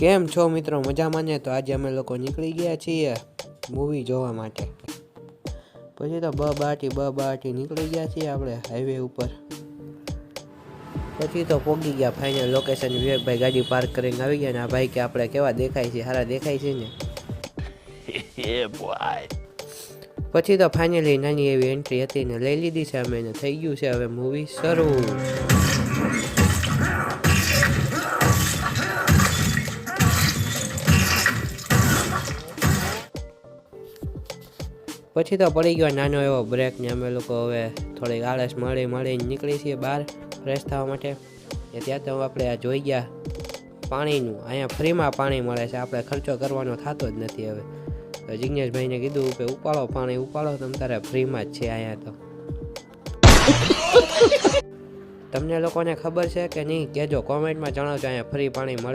કેમ છો મિત્રો, મજામાં ને? તો આજે અમે લોકો નીકળી ગયા છીએ મૂવી જોવા માટે. પછી તો બાટી નીકળી ગયા છીએ આપણે હાઈવે ઉપર. પછી તો પહોંચી ગયા ફાઇનલ લોકેશન. વિવેકભાઈ ગાડી પાર્ક કરીને આવી ગયા ને આ ભાઈ કે આપણે કેવા દેખાય છે, સારા દેખાય છે ને. પછી તો ફાઇનલી નાની એવી એન્ટ્રી હતી ને લઈ લીધી છે અમે ને થઈ ગયું છે હવે મૂવી શરૂ. પછી તો પડી ગયો નાનો એવો બ્રેક ને અમે લોકો હવે થોડીક આળસ મળીને નીકળી છીએ બહાર ફ્રેશ થવા માટે. ત્યાં તો આપણે આ જોઈ ગયા પાણીનું, અહીંયા ફ્રીમાં પાણી મળે છે, આપણે ખર્ચો કરવાનો થતો જ નથી. હવે તો જિજ્ઞેશભાઈને કીધું કે ઉપાડો પાણી ઉપાડો, તમ તારે ફ્રીમાં જ છે અહીંયા. તો તમને લોકોને ખબર છે કે નહીં કહેજો, કોમેન્ટમાં જણાવજો અહીંયા ફ્રી પાણી મળે